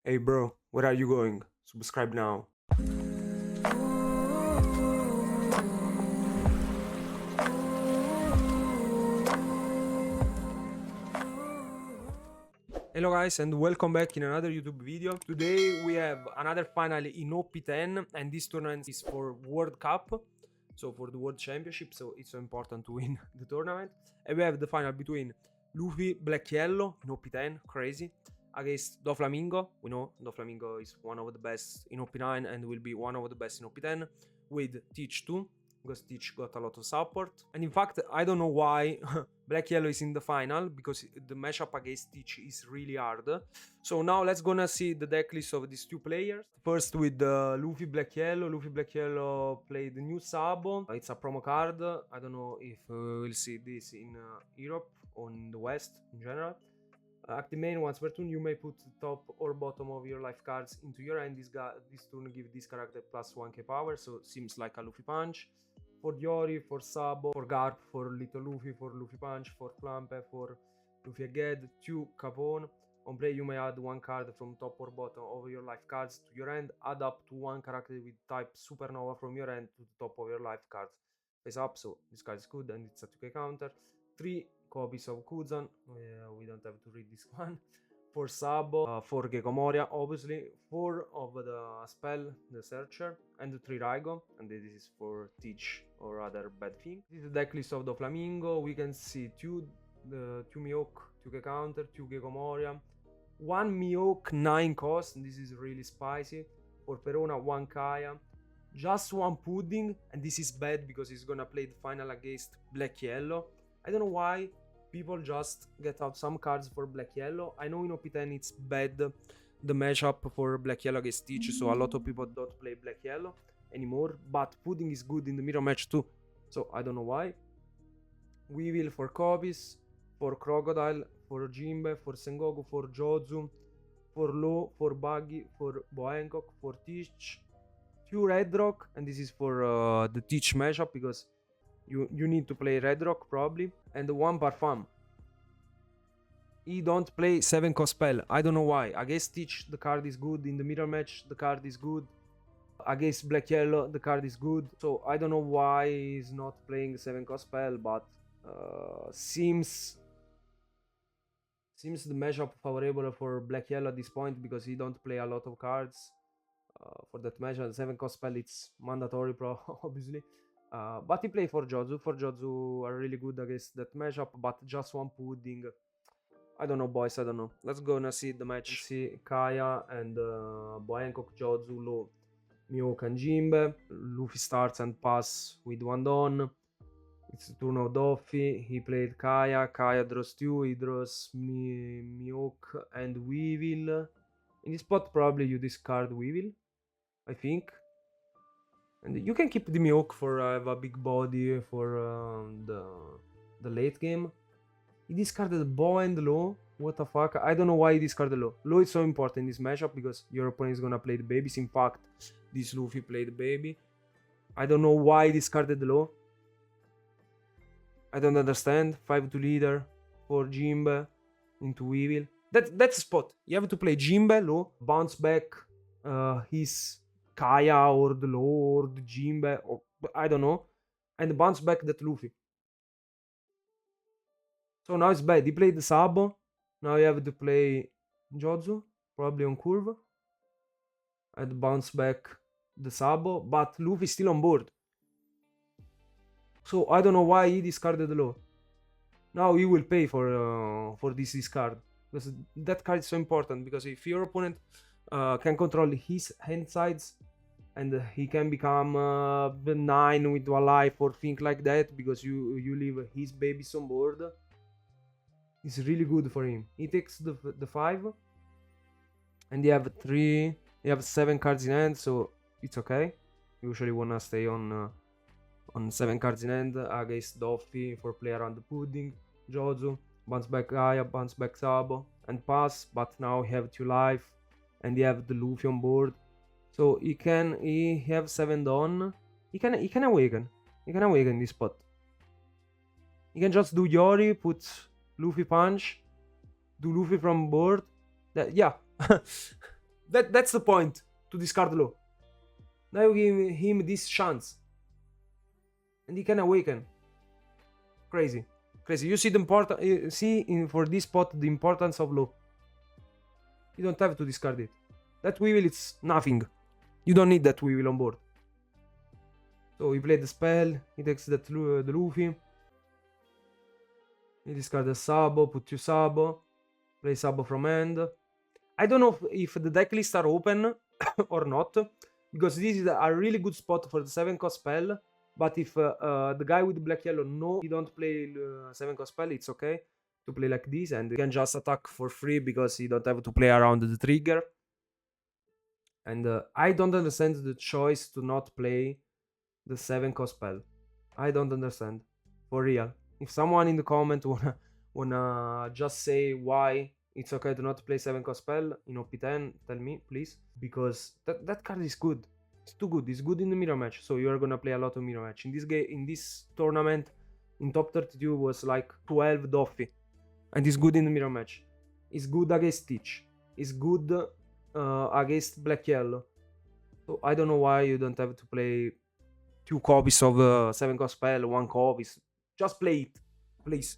Hey bro, where are you going? Subscribe now. Hello guys and welcome back in another YouTube video. Today we have another final in OP10 and this tournament is for World Cup. So for the World Championship, so it's so important to win the tournament. And we have the final between Luffy Black Yellow in OP10, crazy, against DOFLAMINGO. We know DOFLAMINGO is one of the best in OP9 and will be one of the best in OP10 with Teach 2. Because Teach got a lot of support. And in fact, I don't know why Black Yellow is in the final, because the matchup against Teach is really hard. So now let's gonna see the deck list of these two players. First with Luffy Black Yellow. Luffy Black Yellow played the new Sabo. It's a promo card. I don't know if we'll see this in Europe or in the West in general. Active main, once per turn you may put top or bottom of your life cards into your hand. This turn give this character plus 1k power, so seems like a Luffy Punch. For Yori, for Sabo, for Garp, for Little Luffy, for Luffy Punch, for Flampe, for Luffy Aged, 2 Capone. On play you may add one card from top or bottom of your life cards to your hand. Add up to one character with type Supernova from your hand to the top of your life cards. Face up, so this card is good and it's a 2k counter. 3 copies of Kuzan, we don't have to read this one. 4 Sabo, 4 Gecko Moria, obviously, 4 of the spell, the Searcher, and 3 Raigo, and this is for Teach or other bad thing. This is the deck list of the Flamingo. We can see 2 Mihawk, 2k counter, 2 Gecko Moria, 1 Mihawk, 9 cost, and this is really spicy. For Perona, 1 Kaya, just 1 Pudding, and this is bad because he's gonna play the final against Black Yellow. I don't know why people just get out some cards for Black Yellow. I know in OP10 it's bad, the matchup for Black Yellow against Teach, so a lot of people don't play Black Yellow anymore, but Pudding is good in the mirror match too, so I don't know why. Weevil for copies, for Crocodile, for Jinbe, for Sengoku, for Jozu, for Lo, for Buggy, for Bohancock, for Teach, 2 Red Rock, and this is for the Teach matchup because you need to play Red Rock probably, and 1 Parfum. He don't play 7 cost spell. I don't know why. Against Teach the card is good, in the mirror match the card is good, against Black Yellow the card is good, so I don't know why he's not playing 7 cost spell, but seems the matchup favorable for Black Yellow at this point because he don't play a lot of cards for that matchup. 7 cost spell it's mandatory obviously. But he play for Jozu. For Jozu are really good against that matchup, but just 1 Pudding. I don't know, boys, I don't know. Let's go and see the match. See Kaya and Bohancock, Jozu, Lo, Mihawk and Jinbe. Luffy starts and pass with 1 Don. It's the turn of Doffy. He played Kaya. Kaya draws 2. He draws Mihawk and Weevil. In this spot, probably you discard Weevil, I think. And you can keep the Mihawk for have a big body for the late game. He discarded Bow and Low. What the fuck? I don't know why he discarded Low. Low is so important in this matchup because your opponent is gonna play the babies. In fact, this Luffy played the baby. I don't know why he discarded Low. I don't understand. 5 to leader for Jinbe into Weevil. That's a spot. You have to play Jinbe Low, bounce back his Kaya or the Low or the Jinbe or I don't know, and bounce back that Luffy. So now it's bad. He played the Sabo. Now you have to play Jozu, probably on curve, and bounce back the Sabo, but Luffy is still on board. So I don't know why he discarded the Low. Now he will pay for this discard because that card is so important. Because if your opponent can control his hand sides and he can become 9 with 1 life or things like that because you leave his babies on board, it's really good for him. He takes the 5 and you have 3, you have 7 cards in hand, so it's okay. Usually wanna stay on 7 cards in hand against Doffy for play around the Pudding, Jozu, bounce back Gaia, bounce back Sabo, and pass, but now he have 2 life, and he have the Luffy on board. So he have 7 Dawn, he can awaken. He can awaken this spot. He can just do Yori, put Luffy Punch, do Luffy from board. Yeah. That's the point, to discard low. Now you give him this chance. And he can awaken. Crazy. Crazy. You see the important, for this spot the importance of low. You don't have to discard it. That Weevil, it's nothing. You don't need that Weevil on board. So he played the spell, he takes that the Luffy. He discard the Sabo, put 2 Sabo. Play Sabo from hand. I don't know if the deck lists are open or not, because this is a really good spot for the 7 cost spell. But if the guy with black yellow no, he don't play 7 cost spell, it's okay to play like this, and you can just attack for free because you don't have to play around the trigger. And I don't understand the choice to not play the 7 cost spell. I don't understand, for real. If someone in the comment wanna just say why it's okay to not play 7 cost spell in OP10, tell me please, because that card is good. It's too good. It's good in the mirror match, so you are gonna play a lot of mirror match. In this game, in this tournament, in top 32 was like 12 Doffy, and it's good in the mirror match. It's good against Stitch. It's good against black yellow. So I don't know why you don't have to play 2 copies of 7 cost spell, 1 copy. Just play it, please.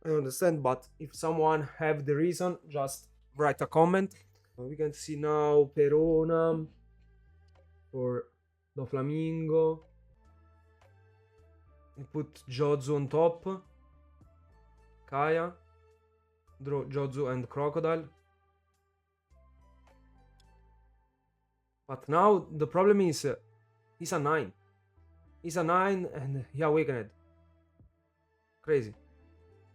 I understand, but if someone have the reason, just write a comment. We can see now Perona for DOFLAMINGO. We put Jozu on top. Kaya. Draw Jozu and Crocodile. But now the problem is he's a 9. He's a 9 and he awakened. Crazy.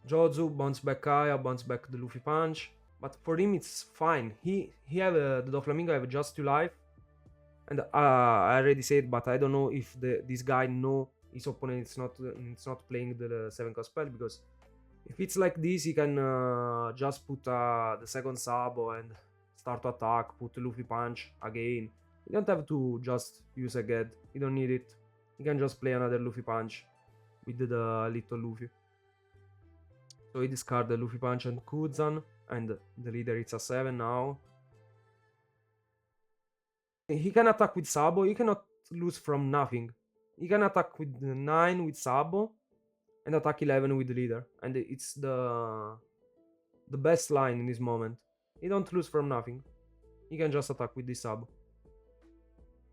Jozu bounce back Kaya, bounce back the Luffy punch. But for him it's fine. He have the DOFLAMINGO have just 2 life. And I already said, but I don't know if this guy know his opponent is not playing the 7 cost spell, because if it's like this, he can just put the second Sabo and start to attack, put Luffy punch again. You don't have to just use a Ged. You don't need it. You can just play another Luffy punch with the little Luffy. So he discard the Luffy punch and Kuzan, and the leader it's a 7 now. He can attack with Sabo. He cannot lose from nothing. He can attack with 9 with Sabo and attack 11 with the leader, and it's the best line in this moment. He don't lose from nothing. He can just attack with this Sabo.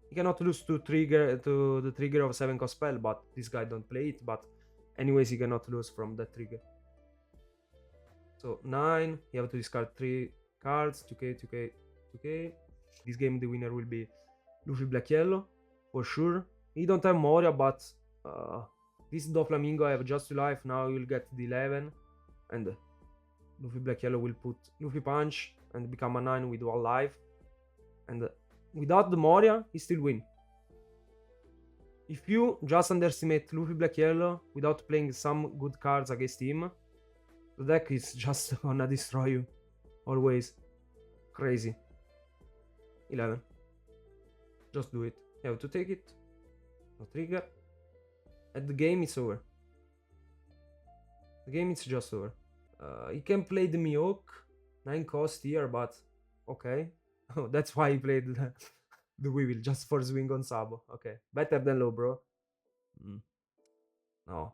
He cannot lose to the trigger of 7 cost spell, but this guy don't play it. But anyways, he cannot lose from that trigger. So 9, you have to discard 3 cards. 2k, 2k, 2k. This game the winner will be Luffy Black Yellow for sure. He don't have Moria, but this DOFLAMINGO I have just 2 life. Now you'll get the 11, and Luffy Black Yellow will put Luffy punch and become a 9 with 1 life. And without the Moria, he still win. If you just underestimate Luffy Black Yellow without playing some good cards against him, the deck is just gonna destroy you. Always. Crazy. 11. Just do it. You have to take it. No trigger. And the game is over. The game is just over. He can play the Mihawk. 9 cost here, but okay. Oh, that's why he played the Weevil, just for swing on Sabo. Okay. Better than low, bro. No.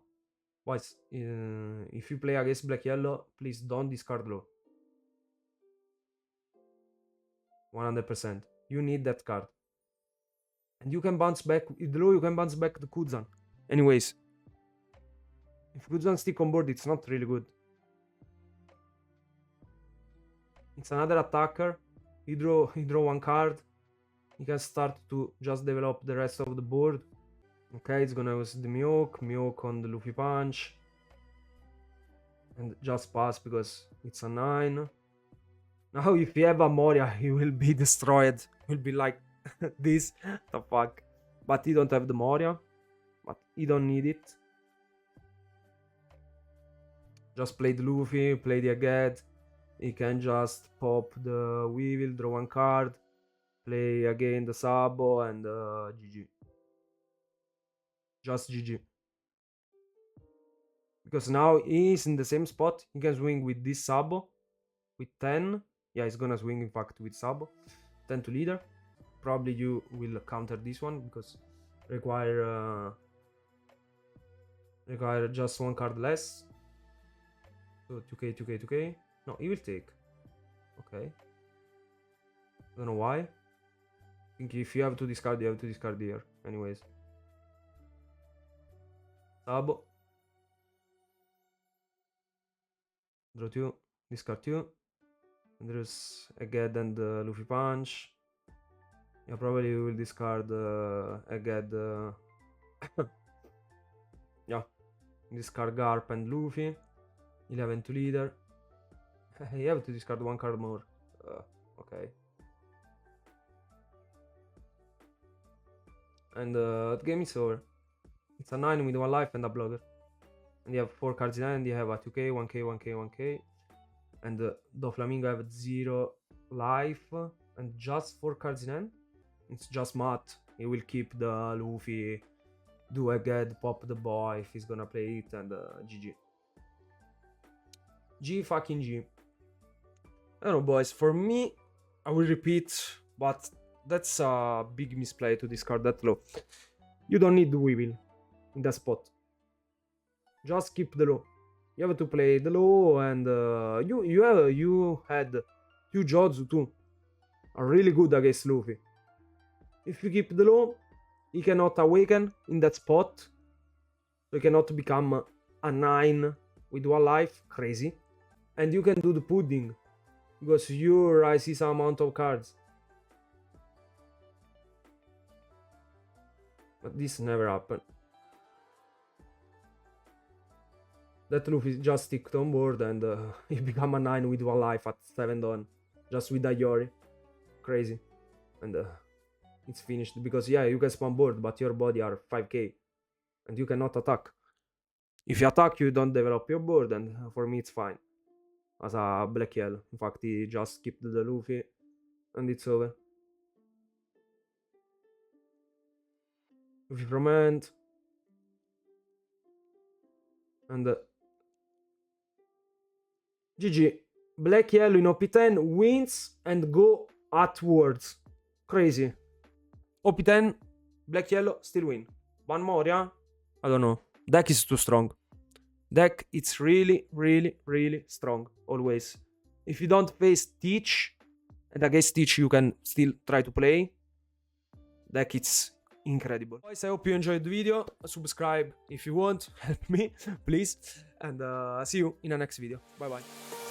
Boys, if you play against Black Yellow, please don't discard low. 100%. You need that card. And you can bounce back. With low, you can bounce back the Kuzan. Anyways. If Kuzan stick on board, it's not really good. It's another attacker. He draw 1 card. He can start to just develop the rest of the board. Okay, it's gonna use the Mihawk on the Luffy punch. And just pass because it's a 9. Now if you have a Moria, he will be destroyed. He will be like this. The fuck. But he don't have the Moria. But he don't need it. Just play the Luffy, play the Aged. He can just pop the Weevil, draw 1 card. Play again the Sabo and GG. Just GG. Because now he is in the same spot. He can swing with this Sabo. With 10. Yeah, he's gonna swing in fact with Sabo. 10 to leader. Probably you will counter this one because require just one card less. So 2k, 2k, 2k. No, he will take. Okay. Don't know why. I think if you have to discard, you have to discard here. Anyways. Sub. Draw 2. Discard 2. And there's Egghead and Luffy Punch. Yeah, probably will discard Egghead. Yeah. Discard Garp and Luffy. 11 to leader. You have to discard one card more. Okay. And the game is over. It's a 9 with 1 life and a blocker. And you have 4 cards in hand. You have a 2k, 1k, 1k, 1k. And DOFLAMINGO have 0 life and just 4 cards in hand. It's just math. He will keep the Luffy, do Egghead, pop the boy if he's gonna play it, and GG. G fucking G. I don't know, boys. For me, I will repeat, but that's a big misplay to discard that low. You don't need the Weevil in that spot. Just keep the low. You have to play the low, and you had 2 Jotsu too. Are really good against Luffy. If you keep the low, he cannot awaken in that spot. So he cannot become a 9 with 1 life. Crazy. And you can do the pudding. Because you rise his amount of cards. But this never happened. That Luffy just sticked on board and he become a 9 with 1 life at 7 dawn. Just with a Yori. Crazy. And it's finished. Because yeah, you can spawn board, but your body are 5k. And you cannot attack. If you attack, you don't develop your board, and for me it's fine. As a black yellow. In fact, he just skipped the Luffy. And it's over. Luffy from hand. And GG. Black yellow in OP10 wins and go outwards. Crazy. OP10, black yellow, still win. One more, yeah? I don't know. Deck is too strong. Deck, it's really, really, really strong. Always. If you don't face Teach, and against Teach you can still try to play. Deck, it's incredible. Guys, I hope you enjoyed the video. Subscribe if you want. Help me, please. And see you in the next video. Bye bye.